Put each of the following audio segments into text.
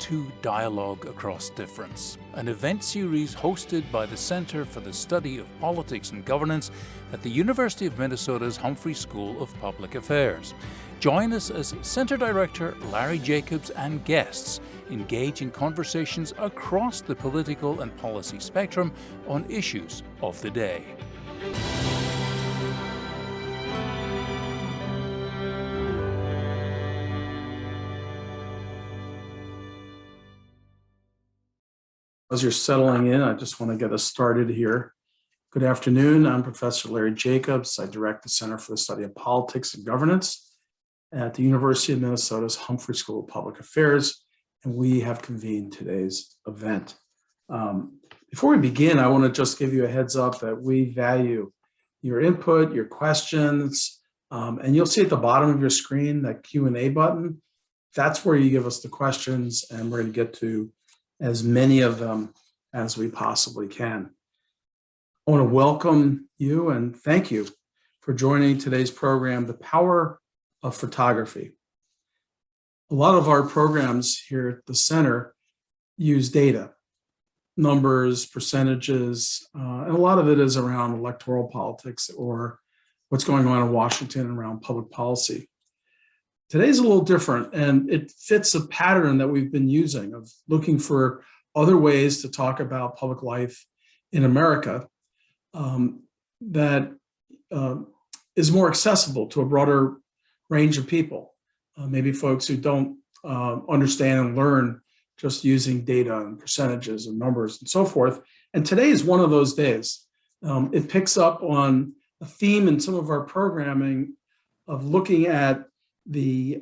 to Dialogue Across Difference, an event series hosted by the Center for the Study of Politics and Governance at the University of Minnesota's Humphrey School of Public Affairs. Join us as Center Director Larry Jacobs and guests engage in conversations across the political and policy spectrum on issues of the day. As you're settling in, I just want to get us started here. Good afternoon. I'm Professor Larry Jacobs. I direct the Center for the Study of Politics and Governance at the University of Minnesota's Humphrey School of Public Affairs, and we have convened today's event. Before we begin, I want to just give you a heads up that we value your input, your questions, and you'll see at the bottom of your screen that Q&A button. That's where you give us the questions, and we're going to get to as many of them as we possibly can. I want to welcome you and thank you for joining today's program, The Power of Photography. A lot of our programs here at the center use data, numbers, percentages, and a lot of it is around electoral politics or what's going on in Washington around public policy. Today's a little different, and it fits a pattern that we've been using of looking for other ways to talk about public life in America that is more accessible to a broader range of people, maybe folks who don't understand and learn just using data and percentages and numbers and so forth. And today is one of those days. It picks up on a theme in some of our programming of looking at the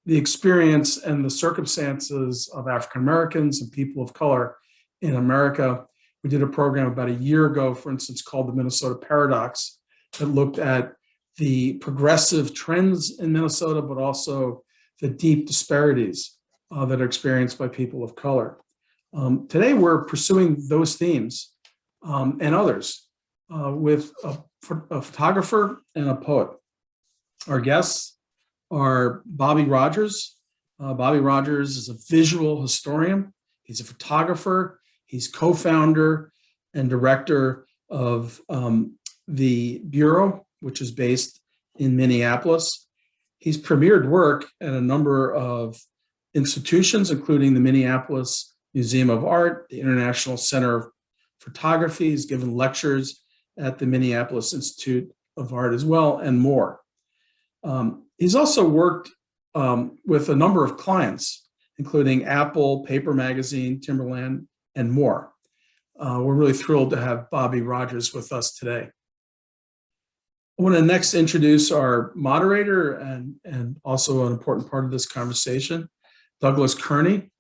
experience and the circumstances of African Americans and people of color in America. We did a program about a year ago, for instance, called the Minnesota Paradox, that looked at the progressive trends in Minnesota, but also the deep disparities that are experienced by people of color. Today, we're pursuing those themes and others with a photographer and a poet. Our guests are Bobby Rogers. Bobby Rogers is a visual historian. He's a photographer. He's co-founder and director of the Bureau, which is based in Minneapolis. He's premiered work at a number of institutions, including the Minneapolis Museum of Art, the International Center of Photography. He's given lectures at the Minneapolis Institute of Art as well, and more. He's also worked with a number of clients, including Apple, Paper Magazine, Timberland, and more. We're really thrilled to have Bobby Rogers with us today. I want to next introduce our moderator and also an important part of this conversation, Douglas Kearney.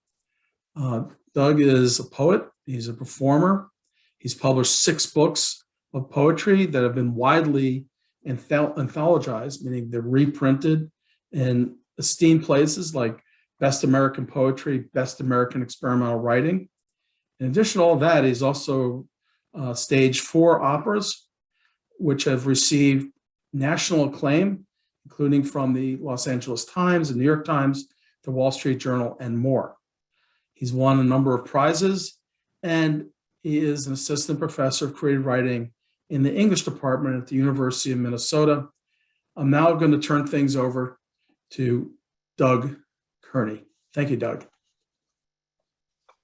Doug is a poet. He's a performer. He's published 6 books of poetry that have been widely anthologized, meaning they're reprinted in esteemed places like Best American Poetry, Best American Experimental Writing. In addition to all that, he's also staged 4 operas, which have received national acclaim, including from the Los Angeles Times, the New York Times, the Wall Street Journal, and more. He's won a number of prizes, and he is an assistant professor of creative writing in the English department at the University of Minnesota. I'm now going to turn things over to Doug Kearney. Thank you, Doug.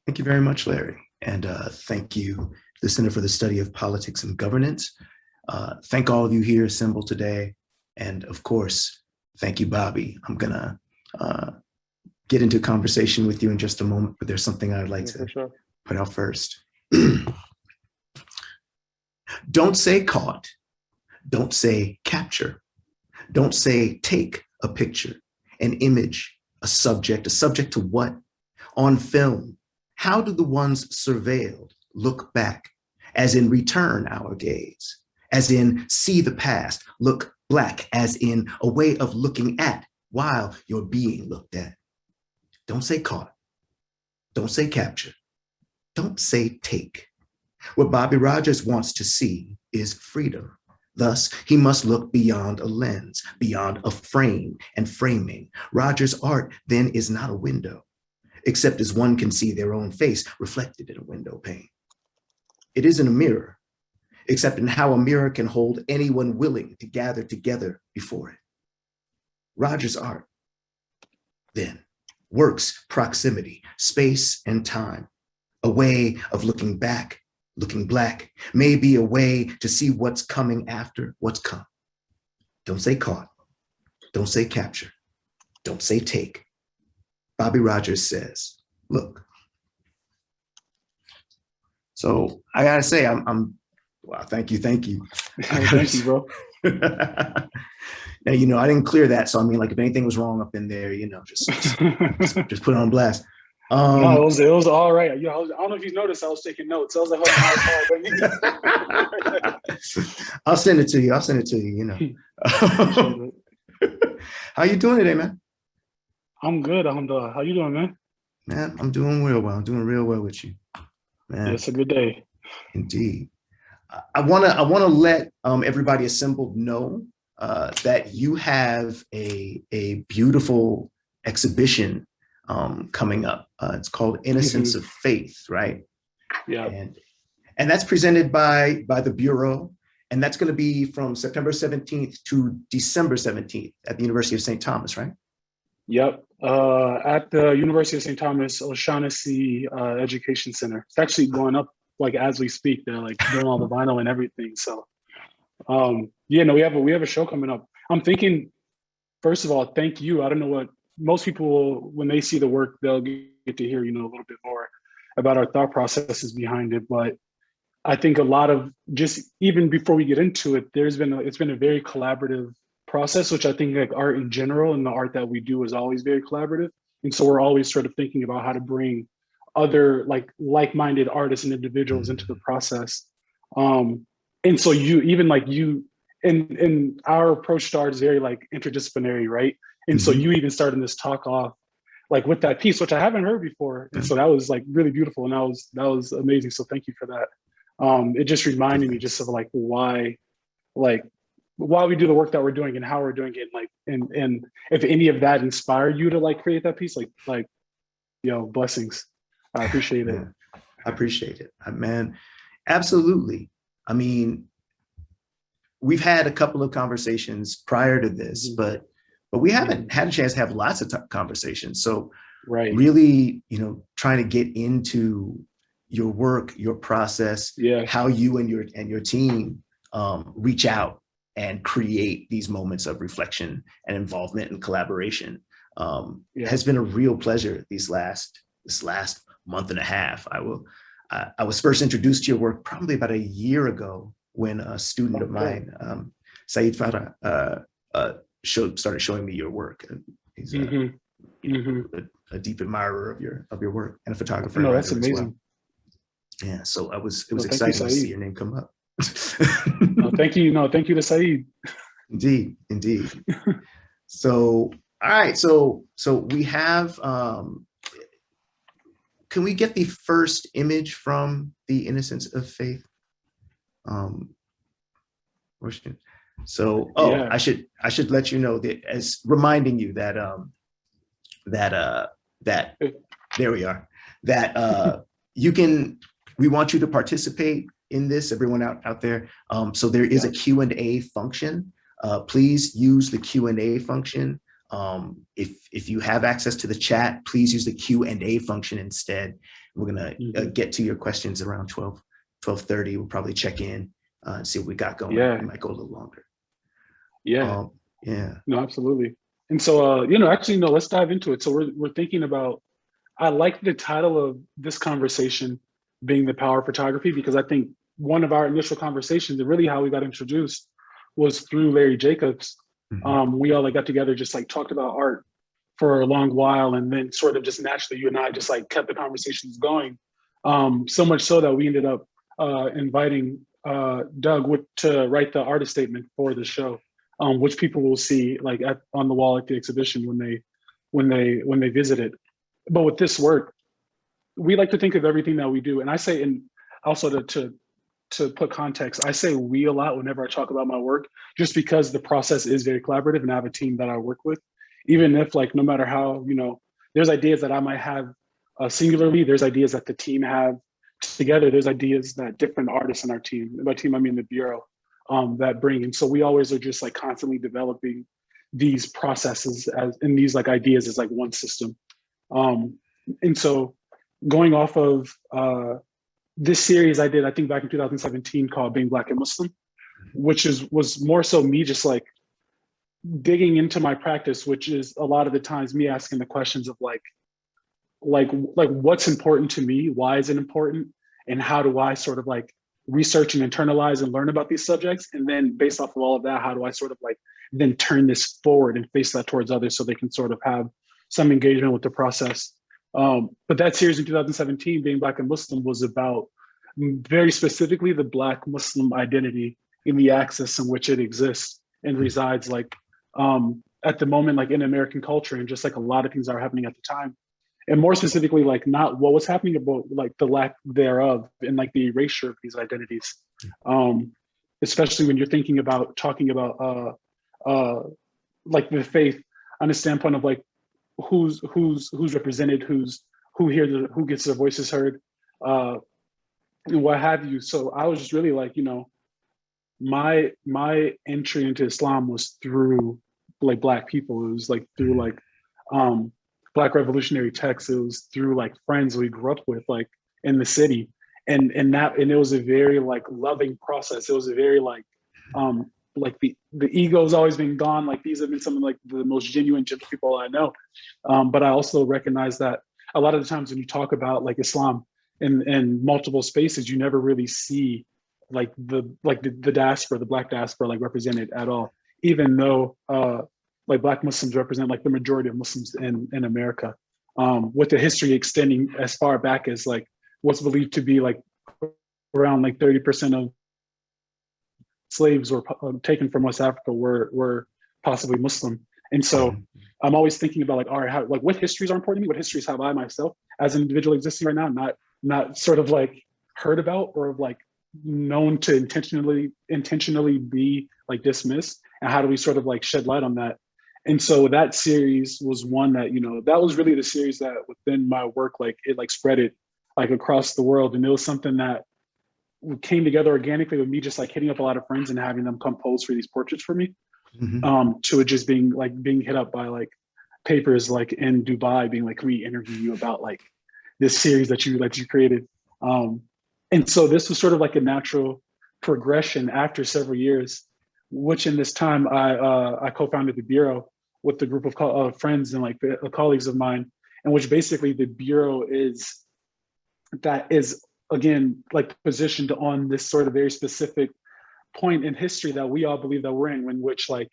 Thank you very much, Larry. And thank you, the Center for the Study of Politics and Governance. Thank all of you here assembled today. And of course, thank you, Bobby. I'm going to get into a conversation with you in just a moment, but there's something I'd like to put out first. Don't say caught. Don't say capture. Don't say take a picture, an image, a subject to what? On film. How do the ones surveilled look back, as in return our gaze, as in see the past, look black, as in a way of looking at while you're being looked at? Don't say caught. Don't say capture. Don't say take. What Bobby Rogers wants to see is freedom. Thus, he must look beyond a lens, beyond a frame and framing. Rogers' art then is not a window. except as one can see their own face reflected in a window pane. It isn't a mirror, except in how a mirror can hold anyone willing to gather together before it. Roger's art, then, works proximity, space and time, a way of looking back, looking black, maybe a way to see what's coming after what's come. Don't say caught, don't say capture, don't say take. Bobby Rogers says, look. So I gotta say, I'm wow, thank you. Thank you, bro. Now, I didn't clear that. So I mean, like if anything was wrong up in there, just put it on blast. No, it was all right. I don't know if you noticed, I was taking notes. I was like, I'll send it to you. How you doing today, man? I'm good. How you doing, man? Man, I'm doing real well. I'm doing real well with you, man. Yeah, it's a good day. Indeed. I wanna let everybody assembled know that you have a beautiful exhibition coming up. It's called Innocence of Faith, right? Yeah. And that's presented by the Bureau, and that's going to be from September 17th to December 17th at the University of St. Thomas, right? Yep. At the University of St. Thomas O'Shaughnessy Education Center. It's actually going up like as we speak. They're like doing all the vinyl and everything. So we have a show coming up. I'm thinking, first of all, thank you. I don't know what most people, when they see the work, they'll get to hear, a little bit more about our thought processes behind it. But I think a lot of, just even before we get into it, it's been a very collaborative process, which I think like art in general and the art that we do is always very collaborative. And so we're always sort of thinking about how to bring other like-minded artists and individuals into the process. And so and our approach to art is very like interdisciplinary, right? And so you even started this talk off like with that piece, which I haven't heard before. And so that was like really beautiful. And that was amazing. So thank you for that. It just reminded me just of like why we do the work that we're doing and how we're doing it. And if any of that inspired you to like create that piece, blessings. I appreciate it. I appreciate it, man. Absolutely. I mean, we've had a couple of conversations prior to this, but we haven't had a chance to have lots of conversations. So really, trying to get into your work, your process, how you and your team reach out and create these moments of reflection and involvement and collaboration has been a real pleasure this last month and a half. I was first introduced to your work probably about a year ago when a student of mine, Saeed Farah, started showing me your work. He's a deep admirer of your work and a photographer. No, that's amazing. Well. Yeah, so it was exciting to see your name come up. Thank you. No, thank you to Saeed. Indeed. So, all right. So we have. Can we get the first image from the Innocence of Faith? So, I should let you know that, as reminding you that that there we are. That we want you to participate in this, everyone out there. So there is a Q&A function. Please use the Q&A function. If you have access to the chat, please use the Q&A function instead. We're gonna get to your questions around 12:30. We'll probably check in and see what we got going. It might go a little longer. No, absolutely. And so let's dive into it. So we're thinking about, I like the title of this conversation being The Power of Photography, because I think one of our initial conversations and really how we got introduced was through Larry Jacobs. We all got together, just talked about art for a long while, and then sort of just naturally you and I just kept the conversations going. So much so that we ended up inviting Doug to write the artist statement for the show, which people will see on the wall at the exhibition when they visit it. But with this work, we like to think of everything that we do, and I say, and also to put context, I say we a lot whenever I talk about my work, just because the process is very collaborative and I have a team that I work with. Even if no matter how, there's ideas that I might have singularly. There's ideas that the team have together. There's ideas that different artists in our team, and by team, I mean the Bureau, that bring. And so we always are just like constantly developing these processes and these like ideas as like one system. And so going off of this series I did, I think back in 2017, called Being Black and Muslim, which was more so me just like digging into my practice, which is a lot of the times me asking the questions of like what's important to me, why is it important, and how do I sort of like research and internalize and learn about these subjects, and then based off of all of that, how do I sort of like then turn this forward and face that towards others so they can sort of have some engagement with the process. But that series in 2017, Being Black and Muslim, was about very specifically the Black Muslim identity in the axis in which it exists and resides, like at the moment, like in American culture, and just like a lot of things that are happening at the time. And more specifically, like not what was happening, about like the lack thereof and like the erasure of these identities. Especially when you're thinking about talking about like the faith on a standpoint of like who's represented, who gets their voices heard, and what have you. So I was just really like, you know, my entry into Islam was through like Black people. It was like through like Black revolutionary texts. It was through like friends we grew up with, like in the city, and it was a very like loving process. It was a very like the ego's always been gone. Like these have been some of like the most genuine, gentle people I know. But I also recognize that a lot of the times when you talk about like Islam in multiple spaces, you never really see like the diaspora, the Black diaspora, like represented at all, even though like Black Muslims represent like the majority of Muslims in America, with the history extending as far back as like what's believed to be like around like 30% of slaves were taken from West Africa were possibly Muslim. And so I'm always thinking about like, all right, how, like what histories are important to me? What histories have I myself as an individual existing right now, not sort of like heard about or like known to intentionally be like dismissed? And how do we sort of like shed light on that? And so that series was one that, you know, that was really the series that within my work, like it like spread it like across the world. And it was something that came together organically with me just like hitting up a lot of friends and having them come pose for these portraits for me, to it just being hit up by like papers like in Dubai being like, can we interview you about like this series that you created? And so this was sort of like a natural progression after several years, which in this time I co-founded the Bureau with a group of friends and like colleagues of mine, and which basically the Bureau is again like positioned on this sort of very specific point in history that we all believe that we're in which like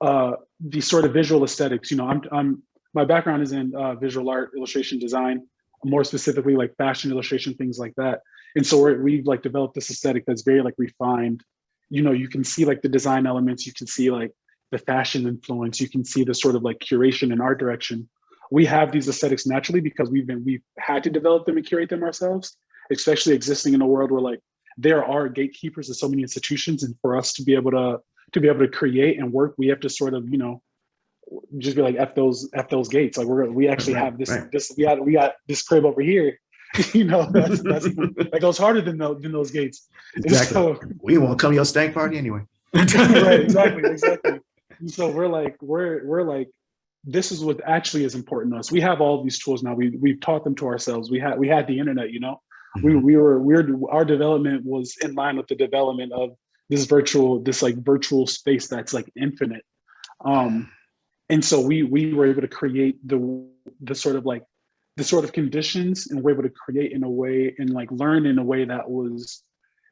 the sort of visual aesthetics, you know, I'm my background is in visual art, illustration design, more specifically like fashion illustration, things like that. And so we've like developed this aesthetic that's very like refined. You know, you can see like the design elements, you can see like the fashion influence, you can see the sort of like curation and art direction. We have these aesthetics naturally because we've had to develop them and curate them ourselves, especially existing in a world where like there are gatekeepers of so many institutions. And for us to be able to create and work, we have to sort of, you know, just be like F those gates. Like we actually have this we got this crib over here. You know, that goes harder than those gates. Exactly. So, we won't come to your stank party anyway. Right, exactly. And so we're like, this is what actually is important to us. We have all these tools now. We've taught them to ourselves. We had the internet, you know. Our development was in line with the development of this virtual space that's like infinite. And so we were able to create the sort of conditions, and we're able to create in a way and like learn in a way that was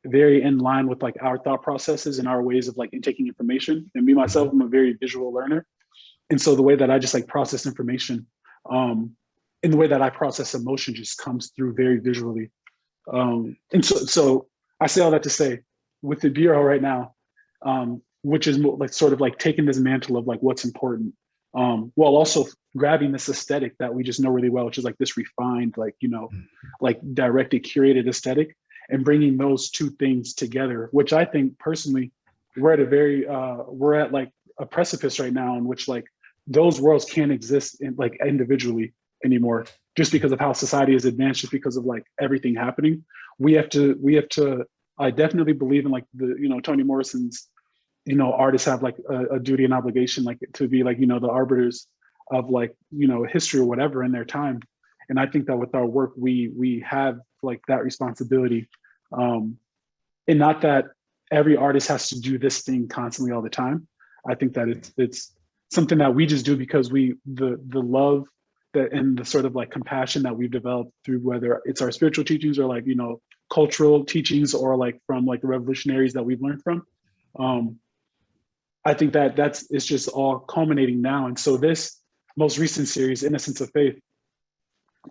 very in line with like our thought processes and our ways of like taking information. And me myself, I'm a very visual learner. And so the way that I just like process information, and the way that I process emotion just comes through very visually. And so I say all that to say, with the Bureau right now, which is like sort of like taking this mantle of like what's important, while also grabbing this aesthetic that we just know really well, which is like this refined, like, you know, like directed, curated aesthetic, and bringing those two things together, which I think personally, we're at like a precipice right now in which like those worlds can't exist in like individually. anymore, just because of how society has advanced, just because of like everything happening. We have to, I definitely believe in like the, Toni Morrison's, artists have like a duty and obligation, like to be like, the arbiters of like, history or whatever in their time. And I think that with our work, we have like that responsibility. And not that every artist has to do this thing constantly all the time. I think that it's something that we just do because the love that and the sort of like compassion that we've developed through, whether it's our spiritual teachings or like, cultural teachings, or like from like the revolutionaries that we've learned from. I think that it's just all culminating now. And so this most recent series, Innocence of Faith,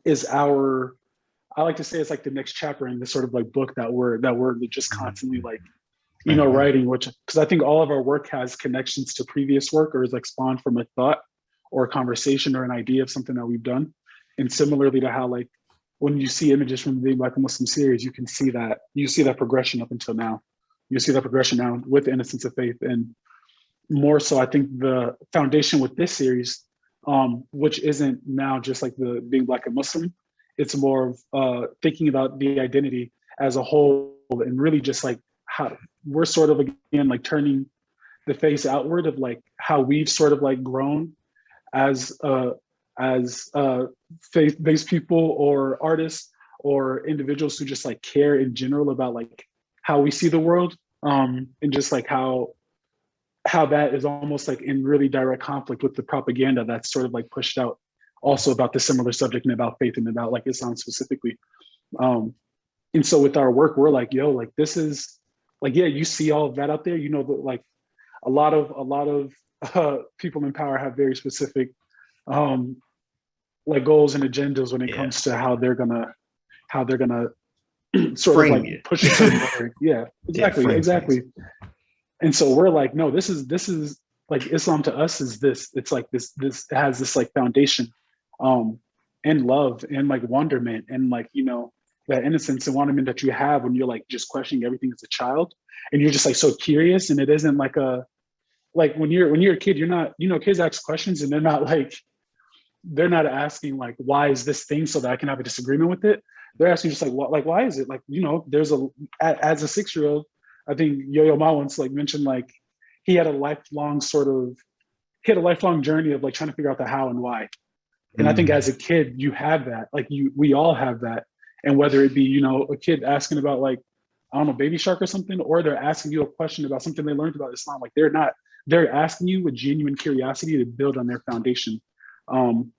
is I like to say it's like the next chapter in this sort of like book that we're just constantly like, writing, because I think all of our work has connections to previous work, or is like spawned from a thought or a conversation or an idea of something that we've done. And similarly to how like when you see images from the Being Black a Muslim series, you see that progression up until now. You see that progression now with Innocence of Faith. And more so, I think the foundation with this series, which isn't now just like the Being Black and Muslim, it's more of thinking about the identity as a whole, and really just like how we're sort of, again, like turning the face outward of like how we've sort of like grown as faith-based people or artists or individuals who just like care in general about like how we see the world, and just like how that is almost like in really direct conflict with the propaganda that's sort of like pushed out also about the similar subject and about faith and about like Islam specifically. And so with our work, we're like, yo, like this is like, yeah, you see all of that out there, like a lot of people in power have very specific like goals and agendas when it comes to how they're gonna sort frame of like it. Push it. Yeah, exactly. And so we're like, no, this is like Islam to us is this. It's like this has this like foundation, and love and like wonderment and like, that innocence and wonderment that you have when you're like just questioning everything as a child, and you're just like so curious. And it isn't like when you're a kid, you're not, kids ask questions and they're not asking like, why is this thing so that I can have a disagreement with it? They're asking just like, what, like, why is it? Like, there's as a 6-year-old, I think Yo-Yo Ma once like mentioned, like he had a lifelong journey of like trying to figure out the how and why. And I think as a kid, you have that, like we all have that. And whether it be, a kid asking about like, I don't know, Baby Shark or something, or they're asking you a question about something they learned about Islam, like they're asking you with genuine curiosity to build on their foundation. And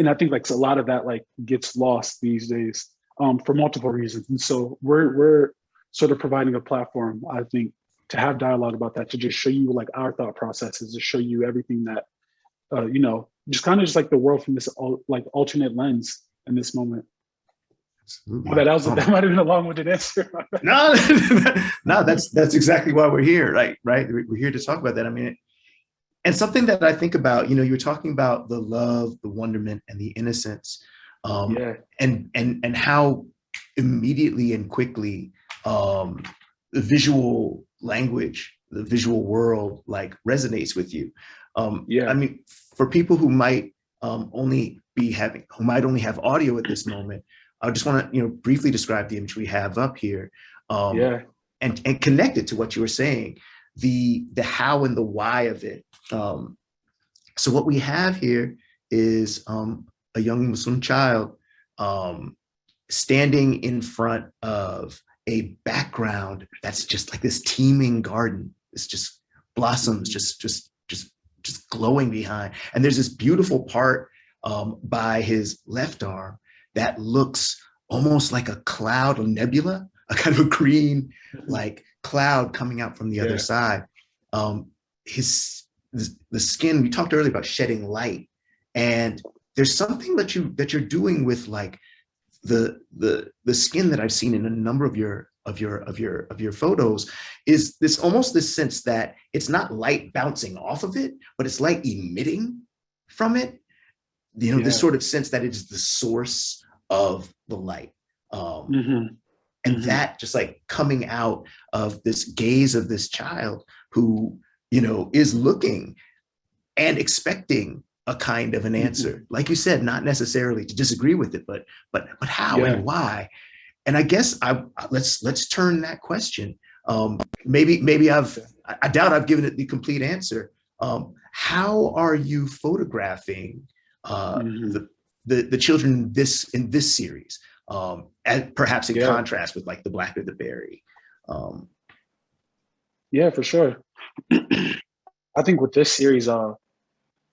I think like a lot of that like gets lost these days, for multiple reasons. And so we're sort of providing a platform, I think, to have dialogue about that, to just show you like our thought processes, to show you everything that, just kind of just like the world from this like alternate lens in this moment. Absolutely. That might have been a long-winded answer. No, that's exactly why we're here, right? We're here to talk about that. I mean, and something that I think about, you were talking about the love, the wonderment, and the innocence, and how immediately and quickly the visual language, the visual world, like resonates with you. I mean, for people who might only have audio at this moment, I just want to, briefly describe the image we have up here, and connect it to what you were saying, the how and the why of it. So what we have here is a young Muslim child standing in front of a background that's just like this teeming garden. It's just blossoms, just glowing behind. And there's this beautiful part by his left arm that looks almost like a cloud, a nebula, a kind of a green like cloud coming out from the other side. The skin, we talked earlier about shedding light, and there's something that you're doing with like the skin that I've seen in a number of your photos, is this almost this sense that it's not light bouncing off of it, but it's light emitting from it. This sort of sense that it is the source of the light. And that just like coming out of this gaze of this child who, is looking and expecting a kind of an answer. Like you said, not necessarily to disagree with it, but how and why. And I guess let's turn that question. Maybe I doubt I've given it the complete answer. How are you photographing the children in this series, and perhaps in contrast with like the Black or the Berry? Yeah, for sure. I think with this series,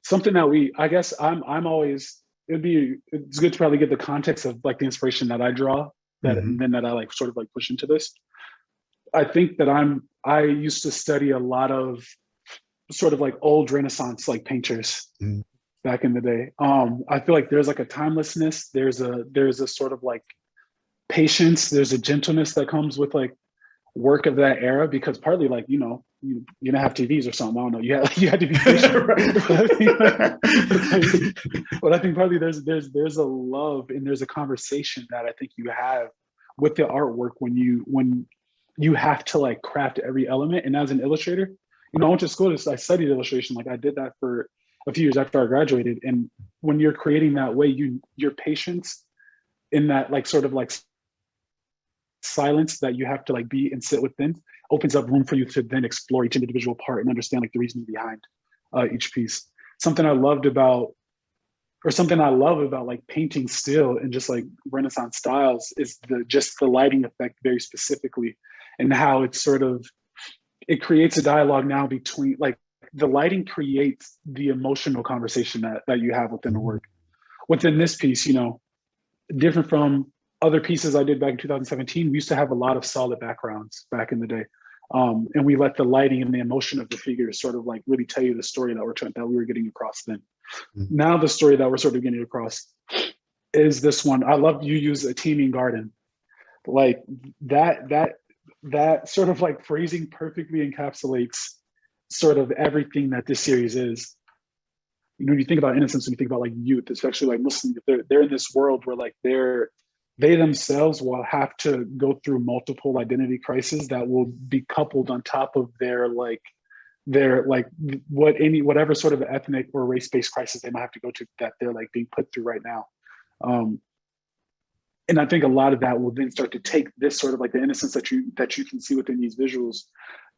something that I guess I'm always, it's good to probably get the context of like the inspiration that I draw, then that I like sort of like push into this. I think that I used to study a lot of sort of like old Renaissance like painters back in the day. I feel like there's like a timelessness, there's a sort of like patience, there's a gentleness that comes with like work of that era, because partly like, you didn't have TVs or something. I don't know. You had to be patient. But I think partly there's a love and there's a conversation that I think you have with the artwork when you have to like craft every element. And as an illustrator, I went to school, I studied illustration. Like I did that for a few years after I graduated. And when you're creating that way, your patience in that like sort of like silence that you have to like be and sit within opens up room for you to then explore each individual part and understand like the reasoning behind each piece. Something I love about like painting still and just like Renaissance styles is the lighting effect very specifically, and how it creates a dialogue now between like the lighting creates the emotional conversation that you have within the work. Within this piece, different from other pieces I did back in 2017, we used to have a lot of solid backgrounds back in the day. And we let the lighting and the emotion of the figures sort of like really tell you the story that we were getting across then. Now the story that we're sort of getting across is this one. I love you use a teeming garden. Like that sort of like phrasing perfectly encapsulates sort of everything that this series is. When you think about innocence and you think about like youth, especially like Muslims, they're in this world where like they themselves will have to go through multiple identity crises that will be coupled on top of whatever sort of ethnic or race-based crisis they might have to go to, that they're like being put through right now. And I think a lot of that will then start to take this sort of like the innocence that you can see within these visuals,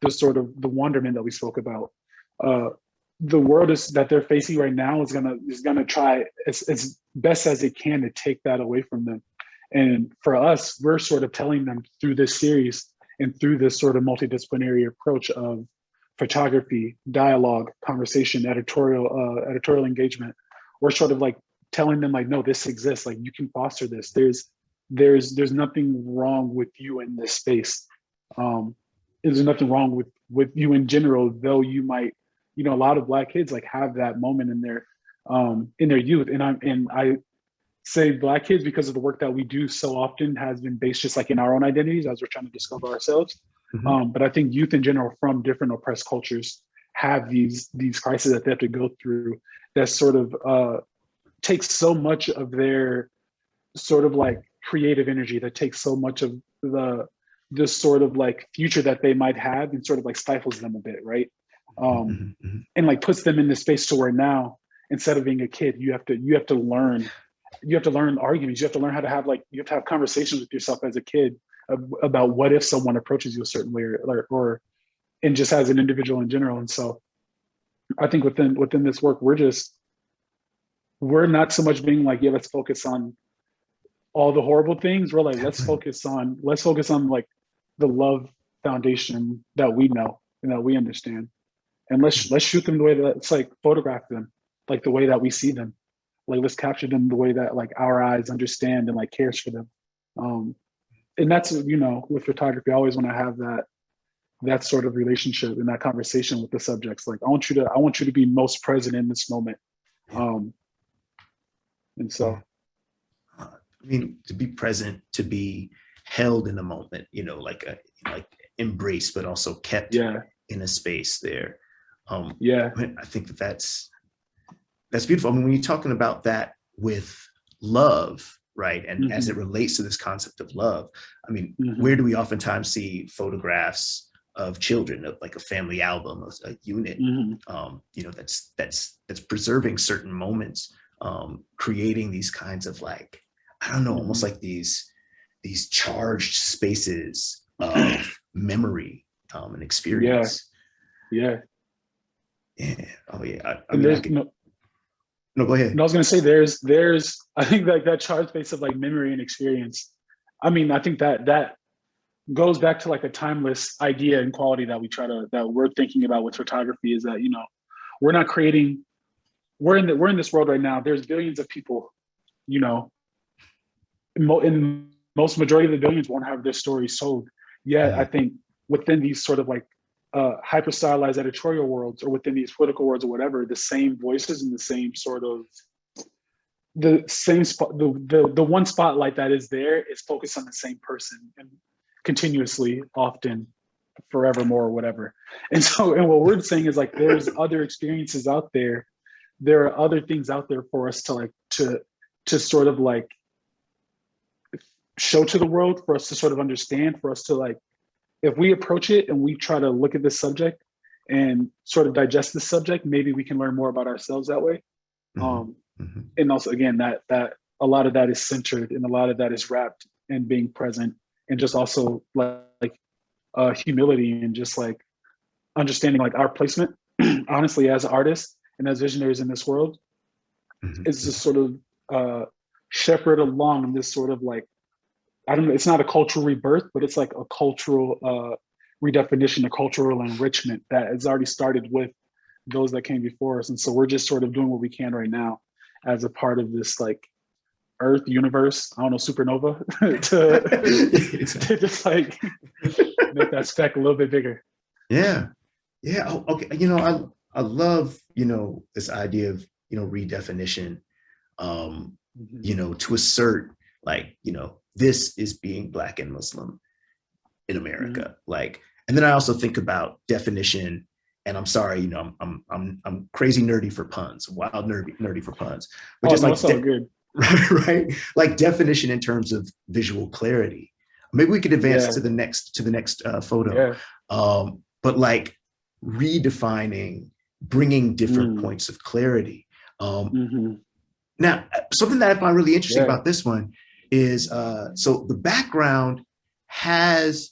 the sort of the wonderment that we spoke about. The world that they're facing right now is gonna try as best as it can to take that away from them. And for us, we're sort of telling them through this series and through this sort of multidisciplinary approach of photography, dialogue, conversation, editorial engagement. We're sort of like telling them like, no, this exists. Like you can foster this. There's nothing wrong with you in this space. There's nothing wrong with you in general, though you might, a lot of Black kids like have that moment in their youth. And I say Black kids because of the work that we do so often has been based just like in our own identities as we're trying to discover ourselves. But I think youth in general from different oppressed cultures have these crises that they have to go through that sort of takes so much of their sort of like creative energy, that takes so much of the sort of like future that they might have and sort of like stifles them a bit, right? And like puts them in this space to where now, instead of being a kid, you have to learn arguments. You have to learn how to have conversations with yourself as a kid about what if someone approaches you a certain way or and just as an individual in general. And so I think within this work, we're not so much being like, yeah, let's focus on all the horrible things. We're like, let's focus on like the love foundation that we know and that we understand. And let's shoot them the way that it's like photograph them, like the way that we see them. Like let's capture them the way that like our eyes understand and like cares for them. And that's, with photography, I always want to have that sort of relationship and that conversation with the subjects. Like I want you to be most present in this moment. And so I mean, to be present, to be held in the moment, like embraced, but also kept in a space there. I think that's beautiful. I mean, when you're talking about that with love, right? And as it relates to this concept of love, I mean, where do we oftentimes see photographs of children, of like a family album, a unit, you know, that's preserving certain moments, creating these kinds of like, I don't know, almost like these charged spaces of memory and experience. Yeah. Oh yeah. And there's no, go ahead. And I was gonna say there's I think like that charged space of like memory and experience. I mean, I think that goes back to like a timeless idea and quality that we're thinking about with photography, is that, you know, we're not creating, we're in this world right now. There's billions of people, you know, in most majority of the billions won't have their stories told. Yet I think within these sort of like hyper stylized editorial worlds, or within these political worlds or whatever, the same voices and the same sort of the same spot, the one spotlight that is there is focused on the same person and continuously, often, forevermore, or whatever. And what we're saying is like, there's other experiences out there. There are other things out there for us to like to sort of like show to the world, for us to sort of understand, for us to like, if we approach it and we try to look at this subject and sort of digest this subject, maybe we can learn more about ourselves that way. And also, again, that a lot of that is centered, and a lot of that is wrapped in being present, and just also like humility, and just like understanding like our placement, honestly, as artists and as visionaries in this world, is just sort of shepherd along this sort of like, I don't know, it's not a cultural rebirth, but it's like a cultural redefinition, a cultural enrichment that has already started with those that came before us. And so we're just sort of doing what we can right now as a part of this like Earth, universe, I don't know, supernova, to just like make that speck a little bit bigger. Yeah. Oh, okay. You know, I love, you know, this idea of, you know, redefinition, you know, to assert like, you know, this is being Black and Muslim in America. Like, and then I also think about definition, and I'm sorry, you know, I'm crazy nerdy for puns, wild nerdy for puns, but just like so good. right? Like definition in terms of visual clarity. Maybe we could advance to the next photo. But like redefining, bringing different points of clarity. Now, something that I find really interesting about this one is, so the background has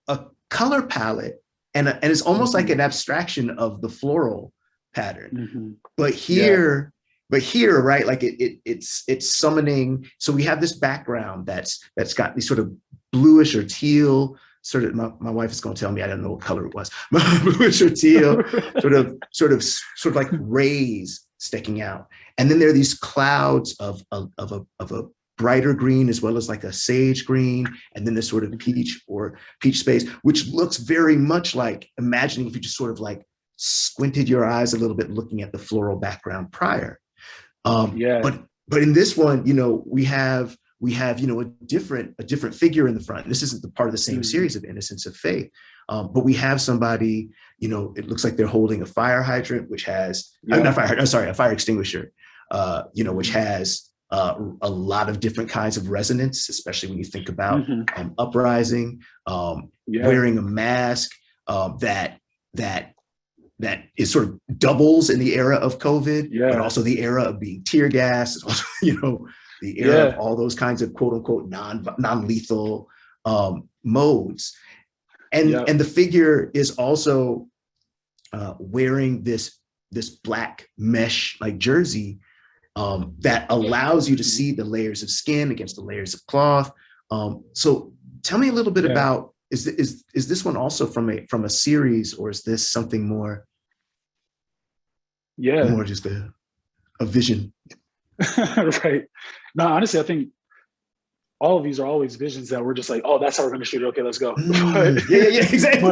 a color palette, and it's almost like an abstraction of the floral pattern. But here, right, like it's summoning. So we have this background that's got these sort of bluish or teal sort of. My wife is going to tell me I don't know what color it was. Bluish or teal, sort of like rays sticking out, and then there are these clouds of a brighter green, as well as like a sage green, and then this sort of peach space, which looks very much like, imagining if you just sort of like squinted your eyes a little bit looking at the floral background prior. But in this one, you know, we have, you know, a different figure in the front. This isn't the part of the same series of Innocence of Faith, but we have somebody, you know, it looks like they're holding a fire hydrant, which has, a fire extinguisher, you know, which has a lot of different kinds of resonance, especially when you think about uprising, wearing a mask that is sort of doubles in the era of COVID, but also the era of being tear gas, also, you know, the era of all those kinds of quote unquote non-lethal modes. And the figure is also wearing this black mesh like jersey that allows you to see the layers of skin against the layers of cloth. So tell me a little bit about, is this one also from a series, or is this something more just a vision? Right. No, honestly, I think all of these are always visions that we're just like, oh, that's how we're going to shoot it. Okay, let's go. Exactly.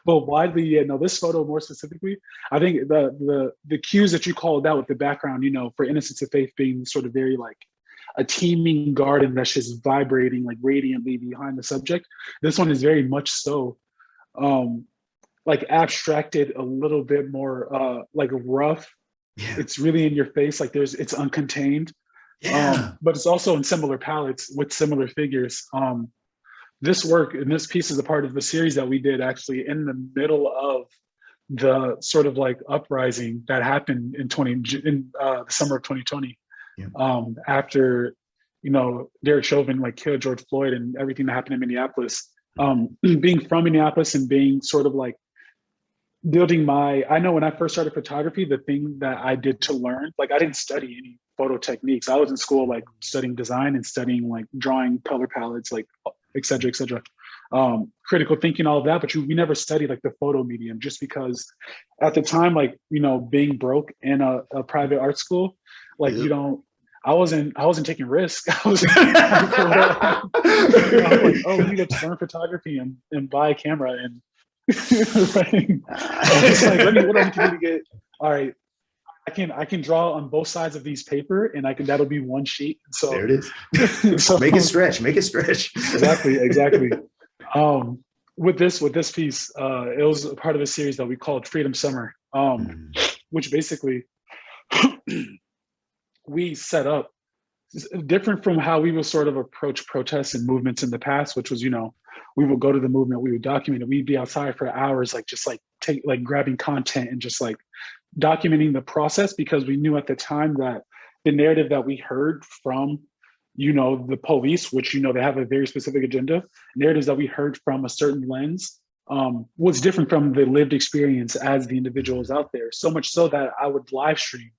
But widely, no, this photo more specifically, I think the cues that you called out with the background, you know, for Innocence of Faith being sort of very like a teeming garden that's just vibrating like radiantly behind the subject. This one is very much so like abstracted, a little bit more like rough. It's really in your face, like it's uncontained. But it's also in similar palettes with similar figures. this work and this piece is a part of the series that we did actually in the middle of the sort of like uprising that happened in the summer of 2020. Yeah. After, Derek Chauvin like killed George Floyd and everything that happened in Minneapolis. Being from Minneapolis and being sort of like building I know when I first started photography, the thing that I did to learn, like I didn't study any photo techniques. I was in school like studying design and studying like drawing color palettes, like et cetera, critical thinking, all of that. But we never studied like the photo medium, just because at the time, like, being broke in a private art school, like, I wasn't taking risks. I was like, oh, we need to learn photography and buy a camera and right. It's like, what do I need to do to get, all right, I can draw on both sides of these paper and that'll be one sheet. So there it is. So, make it stretch. Exactly. With this piece, it was a part of a series that we called Freedom Summer, which basically we set up different from how we would sort of approach protests and movements in the past, which was, we would go to the movement, we would document it, we'd be outside for hours, like just like grabbing content and just like documenting the process, because we knew at the time that the narrative that we heard from, the police, which, they have a very specific agenda, narratives that we heard from a certain lens was different from the lived experience as the individuals out there. So much so that I would live stream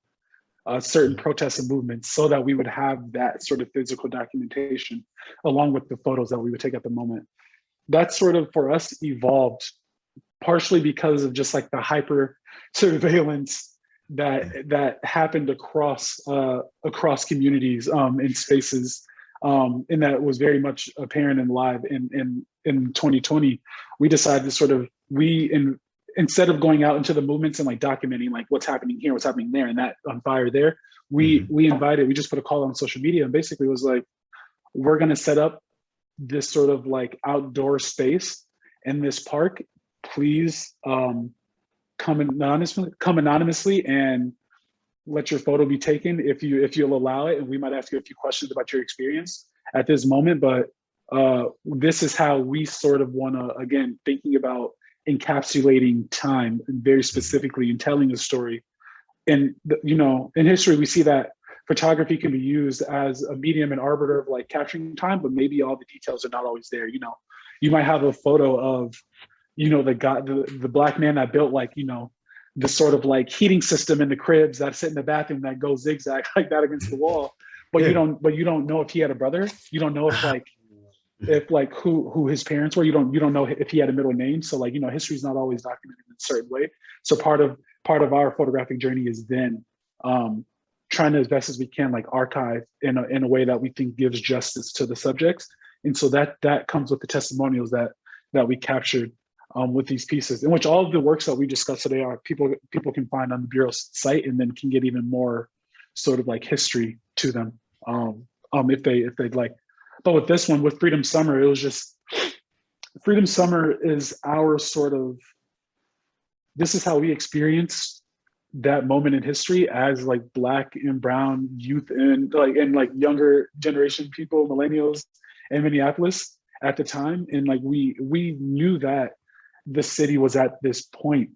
certain protests and movements so that we would have that sort of physical documentation along with the photos that we would take at the moment. That sort of for us evolved partially because of just like the hyper surveillance that happened across communities in spaces, and that was very much apparent and live in 2020. We decided to sort of instead of going out into the movements and like documenting like what's happening here, what's happening there, and that on fire there, we just put a call on social media and basically was like, we're going to set up this sort of like outdoor space in this park. Please come anonymously and let your photo be taken if you'll allow it. And we might ask you a few questions about your experience at this moment. But this is how we sort of want to, again, thinking about encapsulating time and very specifically in telling a story. And, in history, we see that photography can be used as a medium and arbiter of like capturing time, but maybe all the details are not always there. You might have a photo of, the guy, the black man that built like, the sort of like heating system in the cribs that sit in the bathroom that goes zigzag like that against the wall. But you don't know if he had a brother. You don't know if who his parents were. You don't know if he had a middle name. So like, history is not always documented in a certain way. So part of our photographic journey is then trying to, as best as we can, like archive in a way that we think gives justice to the subjects. And so that comes with the testimonials that we captured with these pieces, in which all of the works that we discussed today are people can find on the Bureau's site, and then can get even more sort of like history to them if they'd like. But with this one, with Freedom Summer, it was just, Freedom Summer is our sort of, this is how we experience that moment in history as like Black and brown youth and like younger generation people, millennials in Minneapolis at the time. And like we knew that the city was at this point,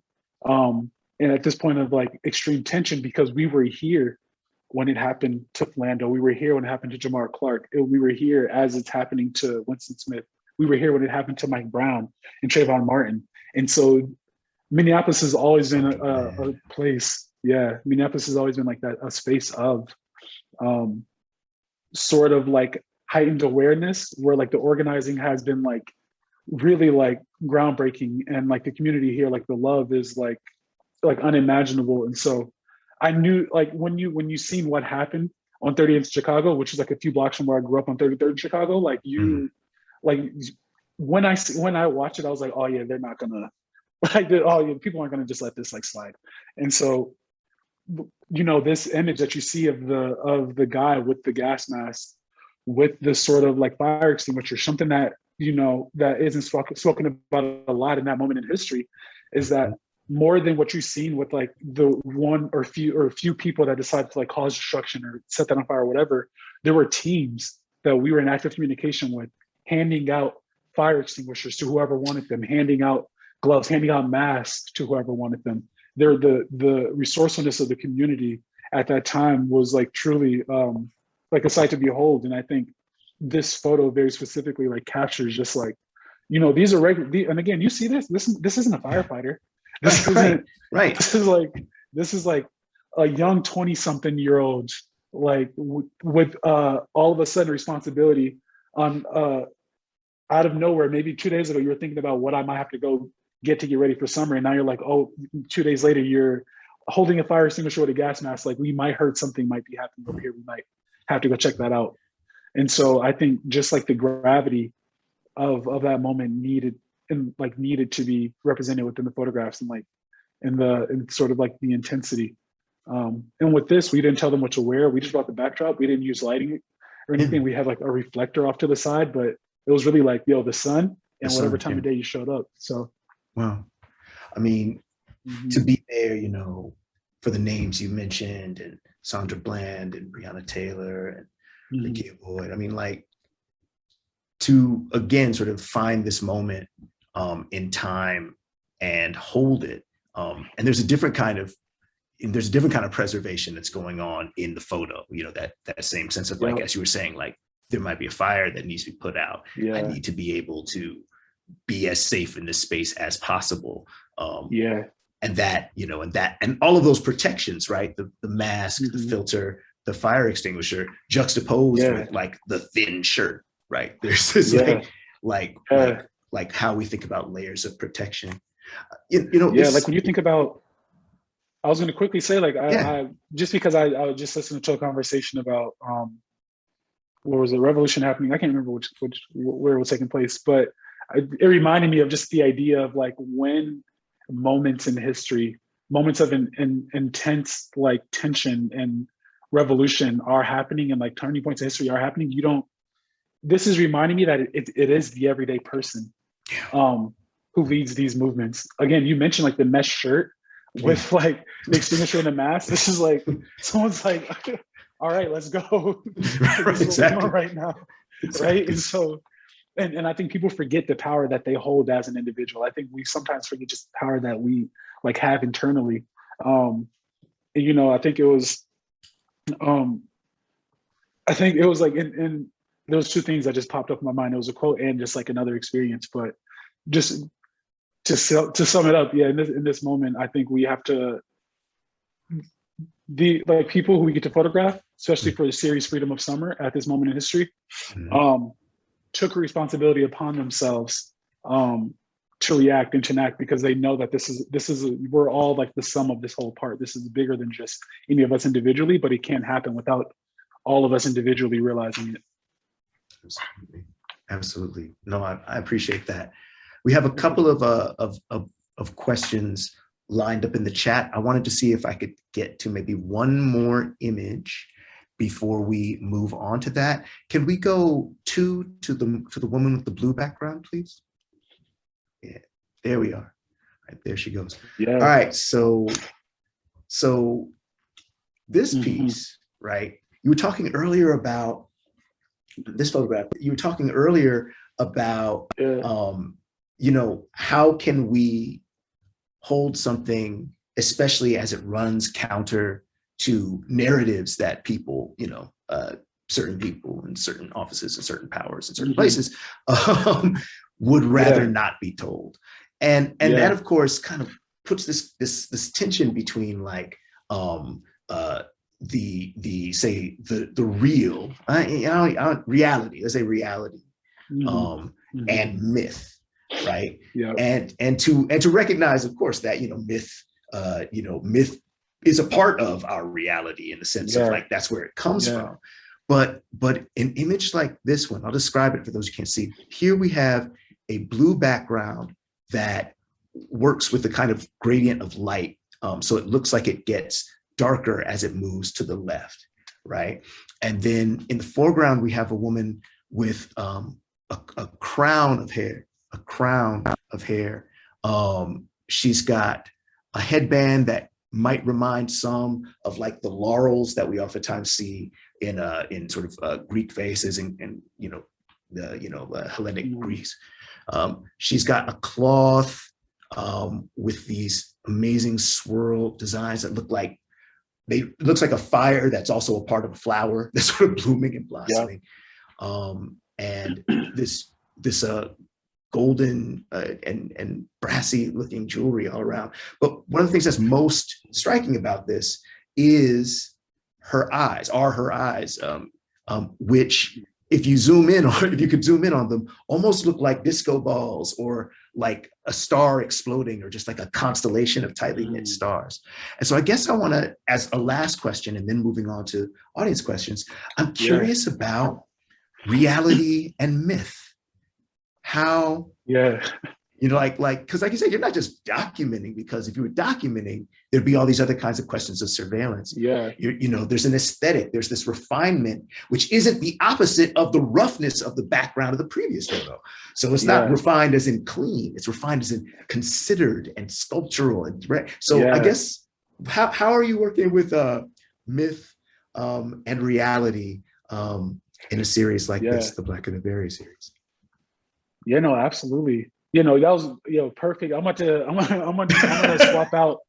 and at this point of like extreme tension, because we were here when it happened to Philando. We were here when it happened to Jamar Clark. We were here as it's happening to Winston Smith. We were here when it happened to Mike Brown and Trayvon Martin. And so Minneapolis has always been a place. Yeah, Minneapolis has always been like that, a space of sort of like heightened awareness, where like the organizing has been like really like groundbreaking, and like the community here, like the love is like unimaginable. And so I knew, like, when you seen what happened on 30th Chicago, which is like a few blocks from where I grew up on 33rd Chicago, like like when I watched it, I was like, oh yeah, they're not gonna people aren't gonna just let this like slide. And so, this image that you see of the guy with the gas mask, with this sort of like fire extinguisher, something that that isn't spoken about a lot in that moment in history, is that more than what you've seen with like the one or few people that decided to like cause destruction or set that on fire or whatever, there were teams that we were in active communication with, handing out fire extinguishers to whoever wanted them, handing out gloves, handing out masks to whoever wanted them. The resourcefulness of the community at that time was like truly like a sight to behold. And I think this photo very specifically like captures just like, you know, these are regular, and again, you see this isn't a firefighter. This isn't right. This is like a young 20-something-year-old, like with all of a sudden responsibility on out of nowhere. Maybe 2 days ago, you were thinking about what I might have to go get ready for summer. And now you're like, oh, 2 days later, you're holding a fire extinguisher with a gas mask. Like, we might heard something might be happening over here. We might have to go check that out. And so I think just like the gravity of that moment needed to be represented within the photographs, and like in sort of like the intensity. And with this, we didn't tell them what to wear. We just brought the backdrop. We didn't use lighting or anything. We had like a reflector off to the side, but it was really like, yo, the sun and whatever time of day you showed up. So, wow. I mean, to be there, you know, for the names you mentioned, and Sandra Bland and Breonna Taylor and Nakia Boyd. I mean, like, to again sort of find this moment in time and hold it. And there's a different kind of preservation that's going on in the photo. You know, that same sense of like, as you were saying, like, there might be a fire that needs to be put out. I need to be able to be as safe in this space as possible. And that, you know, and all of those protections, right? The mask, the filter, the fire extinguisher, juxtaposed with like the thin shirt, right? There's this like how we think about layers of protection. You know, like when you think about, I was going to quickly say, like, I just because I was just listening to a conversation about what was the revolution happening? I can't remember where it was taking place, but it reminded me of just the idea of like when moments in history, moments of intense like tension and revolution are happening, and like turning points in history are happening. This is reminding me that it is the everyday person who leads these movements. Again, you mentioned like the mesh shirt with like the extinguisher and the mask. This is like, someone's like, all right, let's go. Exactly. Right now. Exactly. Right. And so, and I think people forget the power that they hold as an individual. I think we sometimes forget just the power that we like have internally. And, you know, I think it was like in there was two things that just popped up in my mind. It was a quote and just like another experience, but just to sum it up, in this moment, I think we have to, the like people who we get to photograph, especially for the series Freedom of Summer at this moment in history, took a responsibility upon themselves to react and to enact, because they know that this is we're all like the sum of this whole part. This is bigger than just any of us individually, but it can't happen without all of us individually realizing it. Absolutely. No, I appreciate that. We have a couple of questions lined up in the chat. I wanted to see if I could get to maybe one more image before we move on to that. Can we go to the woman with the blue background, please? Yeah, there we are. Right, there she goes. Yeah. All right, so this piece, right? You were talking earlier about this photograph. You were talking earlier about you know, how can we hold something, especially as it runs counter to narratives that people, you know, certain people in certain offices and certain powers in certain places would rather not be told. And that, of course, kind of puts this tension between like the real reality, let's say reality, and myth. Right. And to recognize, of course, that, you know, myth is a part of our reality in the sense of like, that's where it comes from. But an image like this one, I'll describe it for those who can't see. Here we have a blue background that works with the kind of gradient of light. So it looks like it gets darker as it moves to the left. Right. And then in the foreground, we have a woman with a crown of hair. She's got a headband that might remind some of like the laurels that we oftentimes see in sort of Greek vases and Hellenic Greece. She's got a cloth with these amazing swirl designs that look like it looks like a fire that's also a part of a flower that's sort of blooming and blossoming. And this golden and brassy looking jewelry all around. But one of the things that's most striking about this is her eyes, which if you zoom in, or if you could zoom in on them, almost look like disco balls or like a star exploding or just like a constellation of tightly knit stars. And so I guess I want to, as a last question, and then moving on to audience questions, I'm curious about reality and myth. How, because like you said, you're not just documenting, because if you were documenting, there'd be all these other kinds of questions of surveillance. There's an aesthetic, there's this refinement, which isn't the opposite of the roughness of the background of the previous photo. So it's not refined as in clean, it's refined as in considered and sculptural. So I guess, how are you working with myth and reality in a series like this, the Black and the Berry series? Yeah, no, absolutely. That was perfect. I'm gonna swap out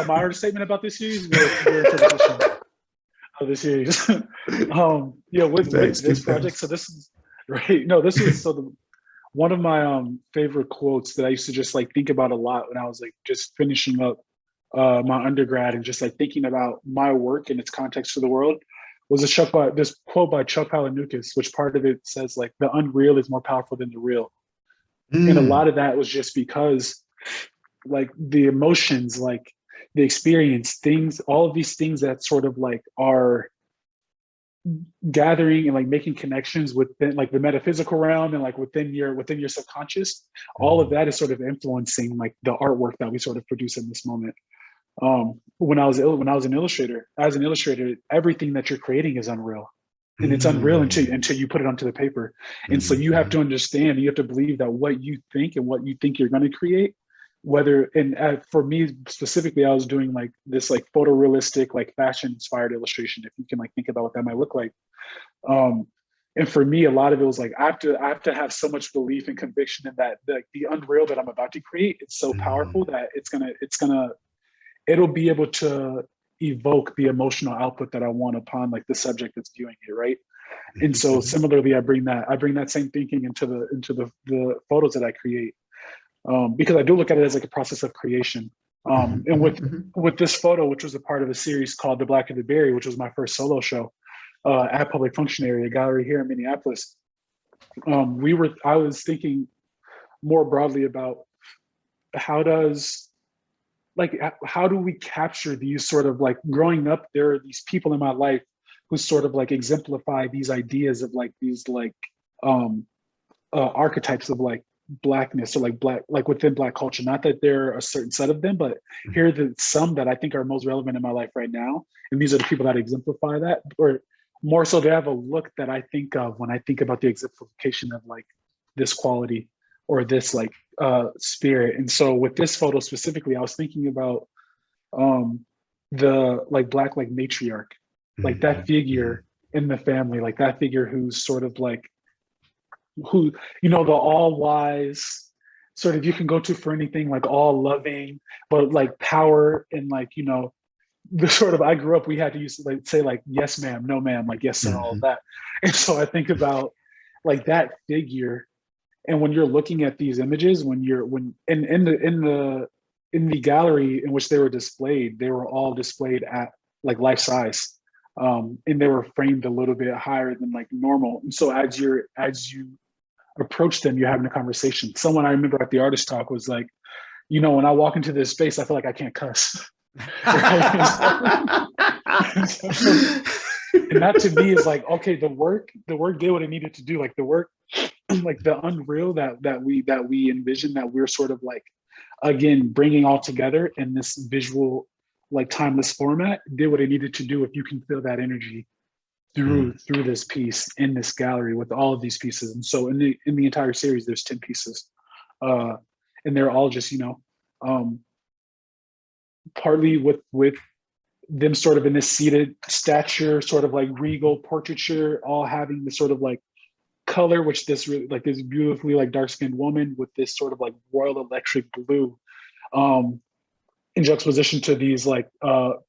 my understatement about this series with your interpretation of the series. With this project. So this is right. No, this is one of my favorite quotes that I used to just like think about a lot when I was like just finishing up my undergrad and just like thinking about my work and its context for the world. Was this quote by Chuck Palahniukis, which part of it says like the unreal is more powerful than the real. And a lot of that was just because like the emotions, like the experience, things, all of these things that sort of like are gathering and like making connections within like the metaphysical realm and like within your subconscious, all of that is sort of influencing like the artwork that we sort of produce in this moment. When I was an illustrator, everything that you're creating is unreal, and it's unreal until you put it onto the paper. And so you have to understand, you have to believe that what you think and what you think you're going to create, for me specifically, I was doing like this like photorealistic, like fashion inspired illustration, if you can like think about what that might look like. And for me, a lot of it was like, I have to have so much belief and conviction in that the unreal that I'm about to create, it's so powerful that it'll be able to evoke the emotional output that I want upon like the subject that's viewing it, right? And so similarly, I bring that same thinking into the photos that I create, because I do look at it as like a process of creation. And with this photo, which was a part of a series called The Black and the Berry, which was my first solo show at Public Functionary, a gallery here in Minneapolis. I was thinking more broadly about how do we capture these sort of like, growing up, there are these people in my life who sort of like exemplify these ideas of like these like archetypes of like blackness or like black, like within Black culture. Not that there are a certain set of them, but here are some that I think are most relevant in my life right now. And these are the people that exemplify that, or more so they have a look that I think of when I think about the exemplification of like this quality or this like spirit. And so with this photo specifically, I was thinking about the like Black like matriarch, like that figure in the family, like that figure who's sort of like, who, the all wise, sort of you can go to for anything, like all loving, but like power and like, the sort of, I grew up, we had to use to like say like, yes, ma'am, no, ma'am, like, yes, sir, all of that. And so I think about like that figure. And when you're looking at these images, in the gallery in which they were displayed, they were all displayed at like life size. And they were framed a little bit higher than like normal. And so as you approach them, you're having a conversation. Someone I remember at the artist talk was like, when I walk into this space, I feel like I can't cuss. And that to me is like, okay, the work did what it needed to do. Like the work, like the unreal that we envision, that we're sort of like, again, bringing all together in this visual, like timeless format, did what it needed to do. If you can feel that energy through this piece in this gallery with all of these pieces. And so in the entire series, there's 10 pieces, and they're all just, partly with them sort of in this seated stature, sort of like regal portraiture, all having this sort of like color, which this really like this beautifully like dark skinned woman with this sort of like royal electric blue, in juxtaposition to these like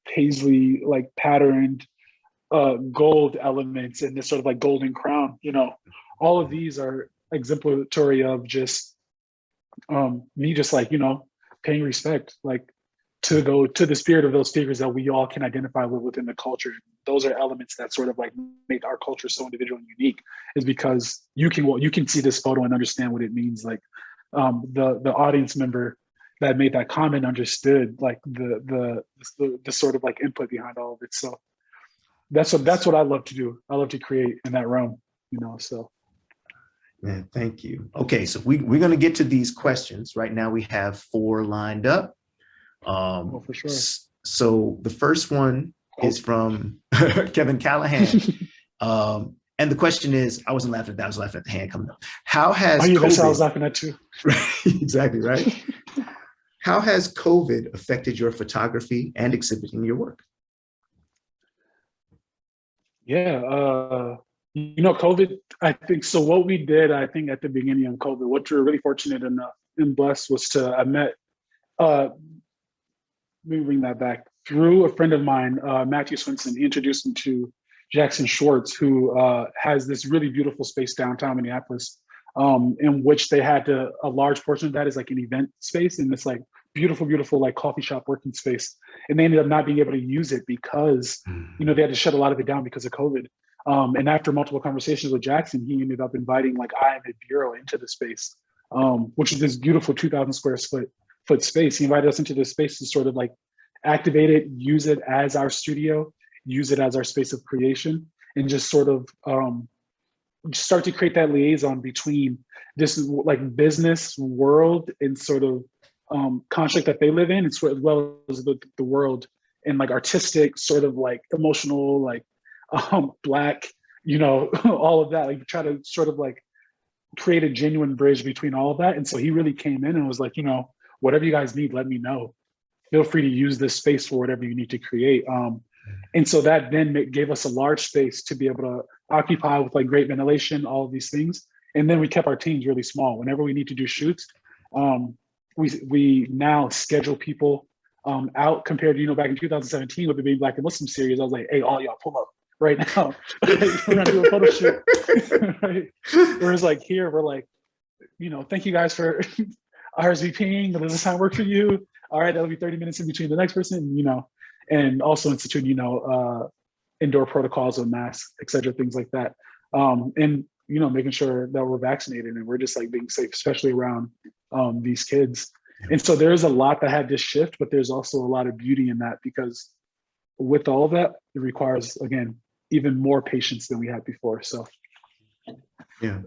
paisley like patterned gold elements and this sort of like golden crown. All of these are exemplary of just me just like paying respect like to the spirit of those figures that we all can identify with within the culture. Those are elements that sort of like make our culture so individual and unique, is because you can see this photo and understand what it means. Like the audience member that made that comment understood like the sort of like input behind all of it. So that's what I love to do. I love to create in that realm, so. Man, thank you. Okay, so we're going to get to these questions. Right now we have 4 lined up. For sure. So the first one is from Kevin Callahan. And the question is, I wasn't laughing at that, I was laughing at the hand coming up. How has COVID... That's what I was laughing at too. Right, exactly, right? How has COVID affected your photography and exhibiting your work? Yeah, COVID, I think, so what we did, I think at the beginning of COVID, what we were really fortunate enough and blessed was to, I met, let me bring that back, through a friend of mine, Matthew Swinson. He introduced me to Jackson Schwartz, who has this really beautiful space downtown Minneapolis, in which they had a large portion of that is like an event space and this like beautiful like coffee shop working space. And they ended up not being able to use it because, they had to shut a lot of it down because of COVID. And after multiple conversations with Jackson, he ended up inviting like I Am a Bureau into the space, which is this beautiful 2,000 square foot space. He invited us into this space to sort of like activate it, use it as our studio, use it as our space of creation, and just sort of start to create that liaison between this like business world and sort of construct that they live in, as well as the world and like artistic, sort of like emotional, like Black, all of that. Like try to sort of like create a genuine bridge between all of that. And so he really came in and was like, whatever you guys need, let me know. Feel free to use this space for whatever you need to create. And so that then gave us a large space to be able to occupy with like great ventilation, all of these things. And then we kept our teams really small. Whenever we need to do shoots, we now schedule people out compared to, back in 2017 with the Being Black and Muslim series. I was like, hey, all y'all pull up right now. We're gonna do a photo shoot. Right? Whereas like here, we're like, thank you guys for RSVPing. Does this time work for you? All right, that'll be 30 minutes in between the next person, and also institute, indoor protocols of masks, et cetera, things like that. And, making sure that we're vaccinated and we're just like being safe, especially around these kids. And so there's a lot that had to shift, but there's also a lot of beauty in that, because with all of that, it requires, again, even more patience than we had before. So. Yeah.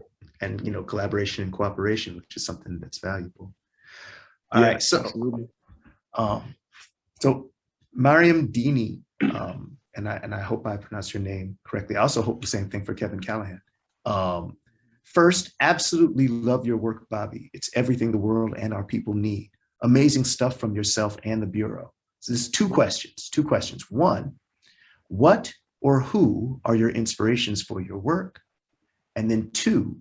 And, collaboration and cooperation, which is something that's valuable. All right. So, absolutely. So Mariam Dini, and I hope I pronounced your name correctly. I also hope the same thing for Kevin Callahan. First, absolutely love your work, Bobby. It's everything the world and our people need. Amazing stuff from yourself and the Bureau. So there's two questions. One, what or who are your inspirations for your work? And then 2,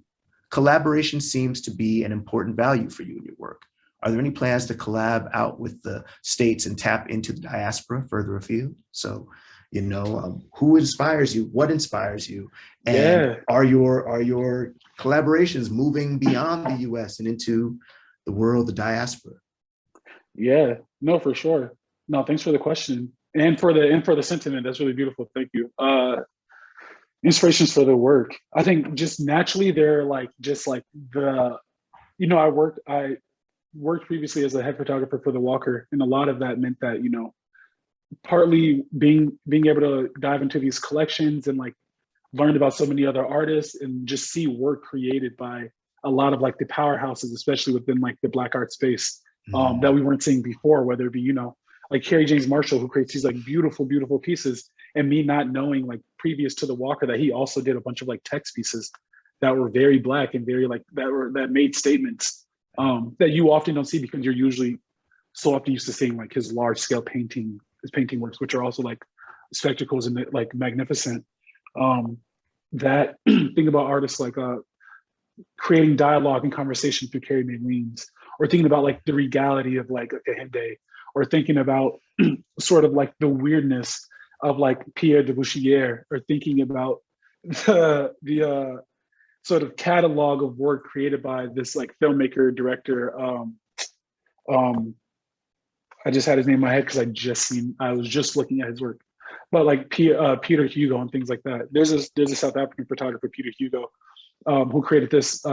collaboration seems to be an important value for you in your work. Are there any plans to collab out with the states and tap into the diaspora further afield? So, who inspires you? What inspires you? And are your collaborations moving beyond the U.S. and into the world, the diaspora? Yeah, no, for sure. No, thanks for the question and for the sentiment. That's really beautiful. Thank you. Inspirations for the work. I think just naturally they're like I worked previously as a head photographer for the Walker, and a lot of that meant that partly being able to dive into these collections and like learn about so many other artists and just see work created by a lot of like the powerhouses, especially within like the Black art space that we weren't seeing before, whether it be like Kerry James Marshall, who creates these like beautiful pieces, and me not knowing like previous to the Walker that he also did a bunch of like text pieces that were very Black and very like that made statements that you often don't see, because you're usually so often used to seeing like his large scale painting works, which are also like spectacles and like magnificent. That thing about artists like creating dialogue and conversation through carry-made memes, or thinking about like the regality of like a Hinde, or thinking about sort of like the weirdness of like Pierre de Bouchier, or thinking about the sort of catalog of work created by this like filmmaker, director. I just had his name in my head because I was just looking at his work, but like Peter Hugo and things like that. There's a South African photographer, Peter Hugo, who created this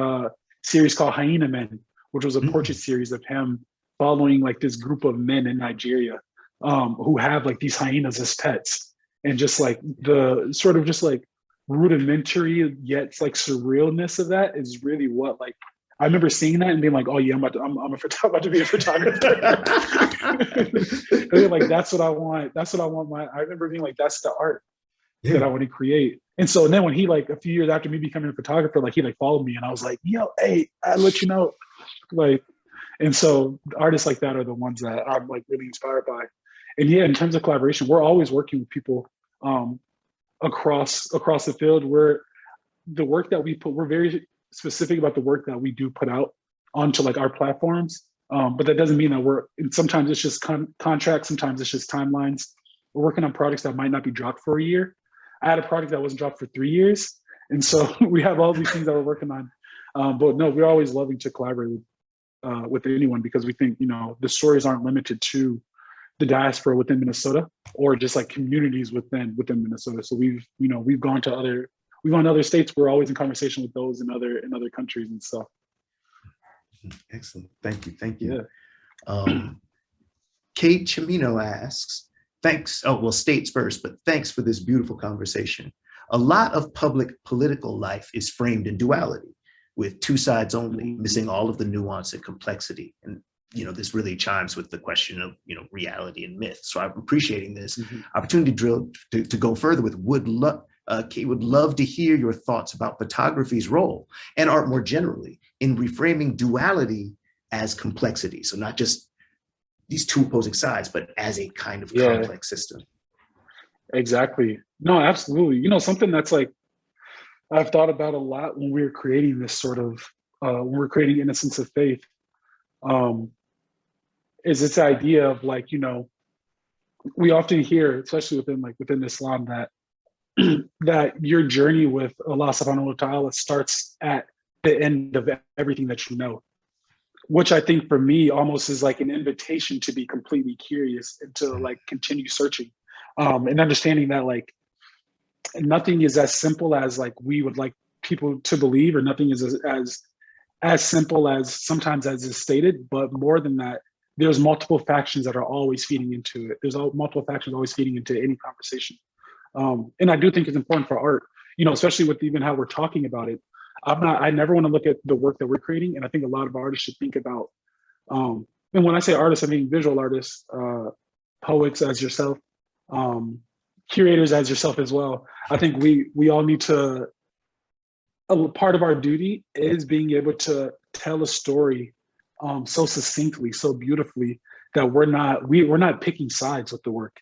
series called Hyena Men, which was a portrait series of him following like this group of men in Nigeria who have like these hyenas as pets, and just like the sort of just like rudimentary yet like surrealness of that is really what like I remember seeing that and being like, oh yeah, I'm about to be a photographer. Like that's what I want. That's what I want. I remember being like, that's the art that I want to create. And so then when he like a few years after me becoming a photographer, like he like followed me, and I was like, yo, hey, I'll let you know. Like, and so artists like that are the ones that I'm like really inspired by. And yeah, in terms of collaboration, we're always working with people across the field. We're very specific about the work that we do put out onto like our platforms. But that doesn't mean that sometimes it's just contracts, sometimes it's just timelines. We're working on projects that might not be dropped for a year. I had a project that wasn't dropped for 3 years. And so we have all these things that we're working on. But no, we're always loving to collaborate with anyone, because we think, the stories aren't limited to the diaspora within Minnesota, or just like communities within Minnesota. So we've gone to other states. We're always in conversation with those in other countries and stuff. Excellent. Thank you. Yeah. Kate Chimino asks, thanks. Oh, well, states first, but thanks for this beautiful conversation. A lot of public political life is framed in duality, with two sides only, missing all of the nuance and complexity. And this really chimes with the question of reality and myth. So I'm appreciating this opportunity to go further with Kate would love to hear your thoughts about photography's role and art more generally in reframing duality as complexity. So not just these two opposing sides, but as a kind of complex system. Exactly. No, absolutely. Something that's like I've thought about a lot when we were creating this sort of when we're creating Innocence of Faith, is this idea of like, we often hear, especially within Islam, that that your journey with Allah subhanahu wa ta'ala starts at the end of everything that you know, which I think for me almost is like an invitation to be completely curious and to like continue searching, and understanding that like nothing is as simple as like we would like people to believe, or nothing is as simple as sometimes as is stated, but more than that, there's multiple factions that are always feeding into it. There's multiple factions always feeding into any conversation. And I do think it's important for art, especially with even how we're talking about it. I never want to look at the work that we're creating. And I think a lot of artists should think about, and when I say artists, I mean visual artists, poets as yourself, curators as yourself as well. I think we all need to, a part of our duty is being able to tell a story so succinctly, so beautifully, that we're not picking sides with the work.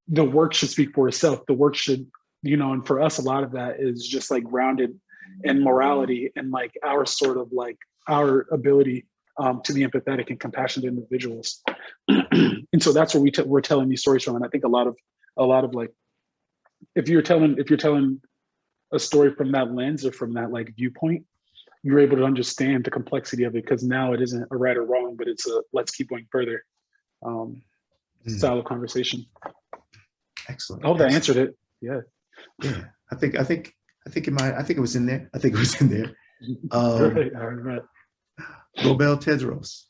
The work should speak for itself. The work should, and for us, a lot of that is just like grounded in morality and like our sort of like our ability to be empathetic and compassionate individuals. And so that's where we're telling these stories from. And I think a lot of like, if you're telling a story from that lens or from that like viewpoint, you're able to understand the complexity of it, because now it isn't a right or wrong, but it's a let's keep going further style of conversation. Excellent. I hope that answered it. Yeah. Yeah. I think it was in there. Right. Robel Tedros,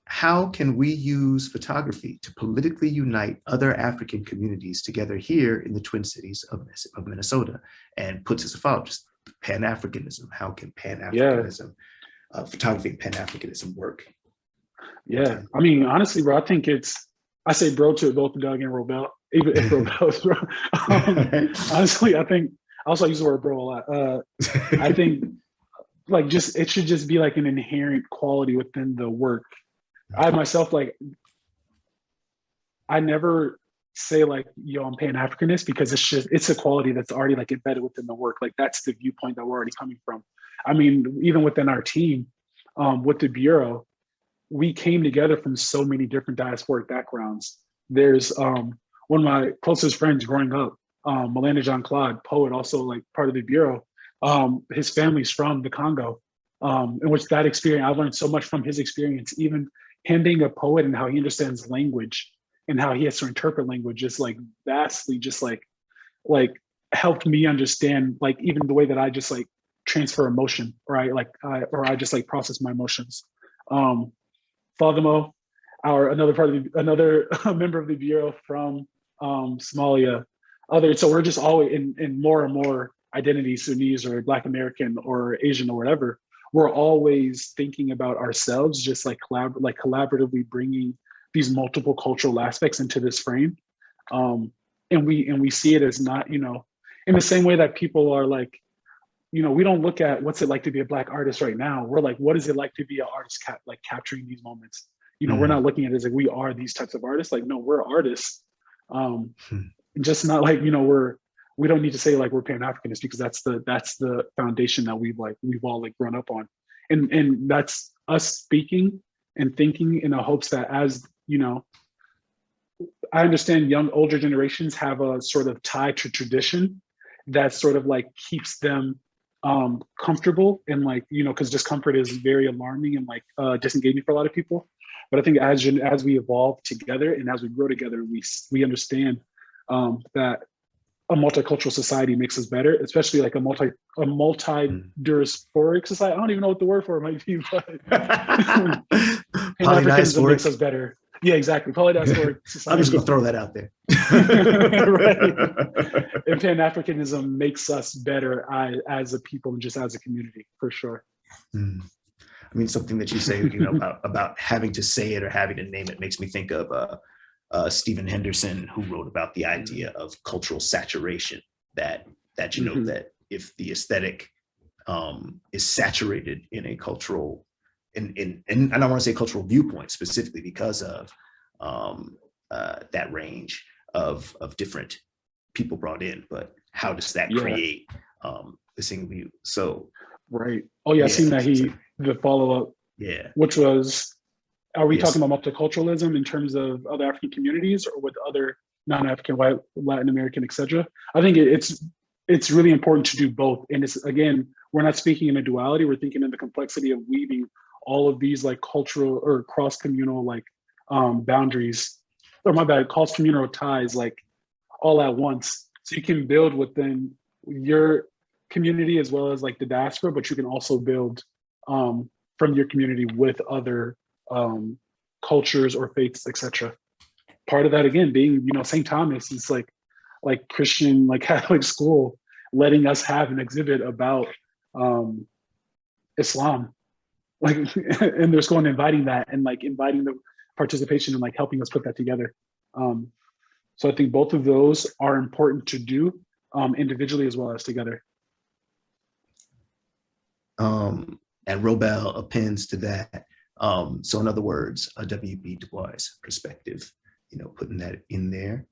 how can we use photography to politically unite other African communities together here in the Twin Cities of Minnesota? And puts as a follow, just Pan-Africanism. How can Pan-Africanism, photography and Pan-Africanism work? Yeah. I mean, honestly, bro, I say bro to both Doug and Robel, even if Robel is bro. Honestly, I think, I also use the word bro a lot. I think like it should just be like an inherent quality within the work. I myself, like, I never say like, yo, I'm Pan-Africanist, because it's a quality that's already like embedded within the work. Like that's the viewpoint that we're already coming from. I mean, even within our team, with the Bureau, we came together from so many different diasporic backgrounds. There's one of my closest friends growing up, Melanda Jean Claude, poet, also like part of the Bureau. His family's from the Congo, in which that experience, I've learned so much from his experience, even him being a poet and how he understands language and how he has to interpret language is like vastly just like helped me understand like even the way that I just like transfer emotion, right? I just like process my emotions. Fadimo, another member of the Bureau from Somalia, so we're just always in more and more identities, Sunnis or Black American or Asian or whatever, we're always thinking about ourselves, just like collaboratively bringing these multiple cultural aspects into this frame. And we see it as not, in the same way that people are like, we don't look at what's it like to be a Black artist right now. We're like, what is it like to be an artist capturing these moments? We're not looking at it as like, we are these types of artists. Like, no, we're artists. Just not like, we don't need to say like we're Pan-Africanists because that's the foundation that we've all like grown up on. And that's us speaking and thinking in the hopes that as, I understand older generations have a sort of tie to tradition that sort of like keeps them comfortable and like, because discomfort is very alarming and like disengaging for a lot of people. But I think as we evolve together and as we grow together, we understand that a multicultural society makes us better, especially like a multi-diasporic society. I don't even know what the word for it might be, but Pan-Africanism makes us better. Yeah, exactly. Polydiasporic society. I'm just going to throw that out there. Right. And Pan-Africanism makes us better as a people and just as a community, for sure. I mean, something that you say, about having to say it or having to name it makes me think of Stephen Henderson, who wrote about the idea of cultural saturation, that that if the aesthetic is saturated in a cultural, and I don't want to say cultural viewpoint specifically because of that range of different people brought in, but how does that create the single view? So right. Oh yeah, I've seen that the follow-up, which was, are we talking about multiculturalism in terms of other African communities or with other non-African, white, Latin American, et cetera? I think it's really important to do both. And it's, again, we're not speaking in a duality, we're thinking in the complexity of weaving all of these like cultural or cross-communal like boundaries, or cross-communal ties like all at once. So you can build within your community as well as like the diaspora, but you can also build from your community with other cultures or faiths, etc. Part of that, again, being, St. Thomas is like Christian, like Catholic school, letting us have an exhibit about Islam, like, and they're going inviting that and like inviting the participation and like helping us put that together. So I think both of those are important to do individually as well as together. And Robel appends to that. So in other words, a W.B. Du Bois perspective, putting that in there.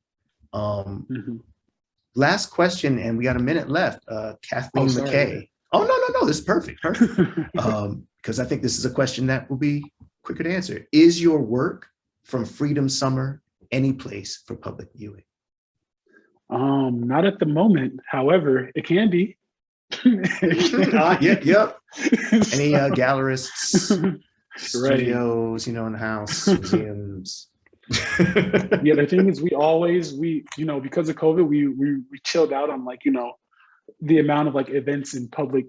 Last question, and we got a minute left. Kathleen McKay. Oh, no, this is perfect. Because I think this is a question that will be quicker to answer. Is your work from Freedom Summer any place for public viewing? Not at the moment. However, it can be. Yep. Any gallerists, studios, in the house, museums. Yeah, the thing is, we because of COVID, we chilled out on like, the amount of like events and public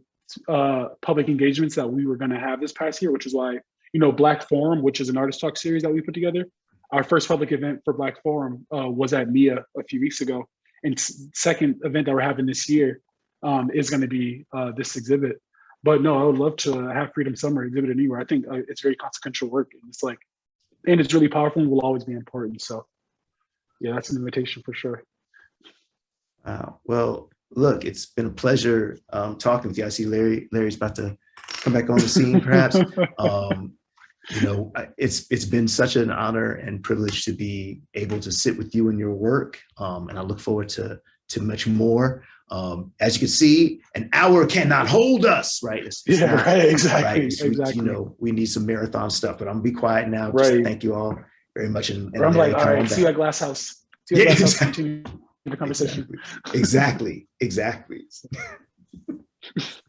engagements that we were going to have this past year, which is why, Black Forum, which is an artist talk series that we put together. Our first public event for Black Forum was at MIA a few weeks ago. And second event that we're having this year is going to be this exhibit. But no, I would love to have Freedom Summer exhibit anywhere. I think it's very consequential work. And it's really powerful and will always be important. So yeah, that's an invitation for sure. Wow. Well, look, it's been a pleasure talking with you. I see Larry's about to come back on the scene, perhaps. It's been such an honor and privilege to be able to sit with you and your work. And I look forward to much more. As you can see, an hour cannot hold us, right? Right, exactly, right? exactly. We need some marathon stuff, but I'm gonna be quiet now. Right. Just thank you all very much. And I'm like, all right, see you at Glass House. See you at Glass House, continue the conversation. Exactly.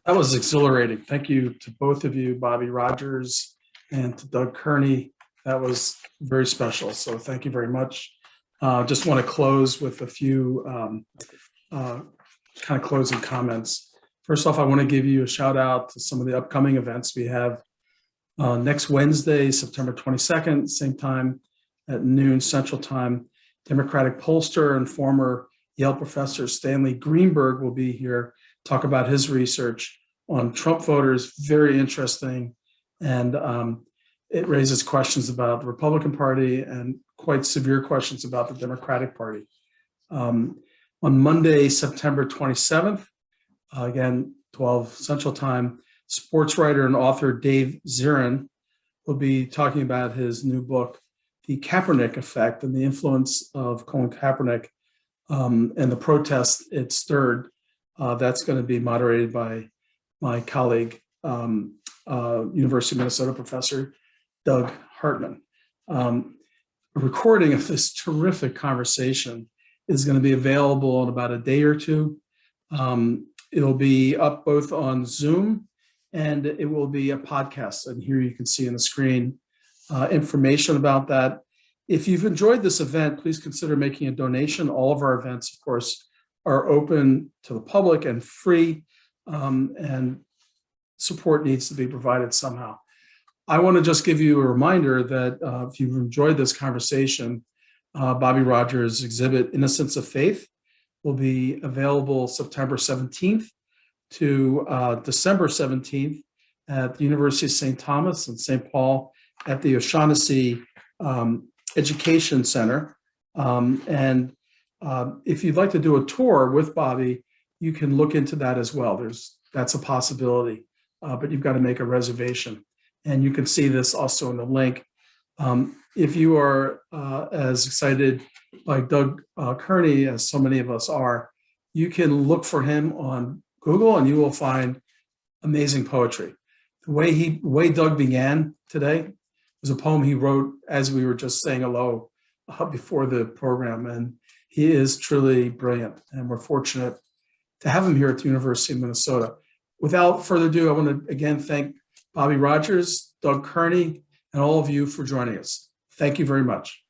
That was exhilarating. Thank you to both of you, Bobby Rogers and to Doug Kearney. That was very special. So thank you very much. Just want to close with a few kind of closing comments. First off, I want to give you a shout out to some of the upcoming events we have. Next Wednesday, September 22nd, same time at noon Central Time, Democratic pollster and former Yale professor Stanley Greenberg will be here, talk about his research on Trump voters. Very interesting. And it raises questions about the Republican Party and quite severe questions about the Democratic Party. On Monday, September 27th, again, 12 Central Time, sports writer and author Dave Zirin will be talking about his new book, The Kaepernick Effect and the Influence of Colin Kaepernick and the protests it stirred. That's going to be moderated by my colleague, University of Minnesota professor Doug Hartman. A recording of this terrific conversation is going to be available in about a day or two. It'll be up both on Zoom and it will be a podcast. And here you can see on the screen information about that. If you've enjoyed this event, please consider making a donation. All of our events, of course, are open to the public and free, and support needs to be provided somehow. I want to just give you a reminder that if you've enjoyed this conversation, Bobby Rogers' exhibit, Innocence of Faith, will be available September 17th to December 17th at the University of St. Thomas and St. Paul at the O'Shaughnessy Education Center. If you'd like to do a tour with Bobby, you can look into that as well. That's a possibility, but you've got to make a reservation. And you can see this also in the link. If you are as excited by Doug Kearney as so many of us are, you can look for him on Google and you will find amazing poetry. The way Doug began today was a poem he wrote as we were just saying hello before the program. And he is truly brilliant. And we're fortunate to have him here at the University of Minnesota. Without further ado, I want to again thank Bobby Rogers, Doug Kearney, and all of you for joining us. Thank you very much.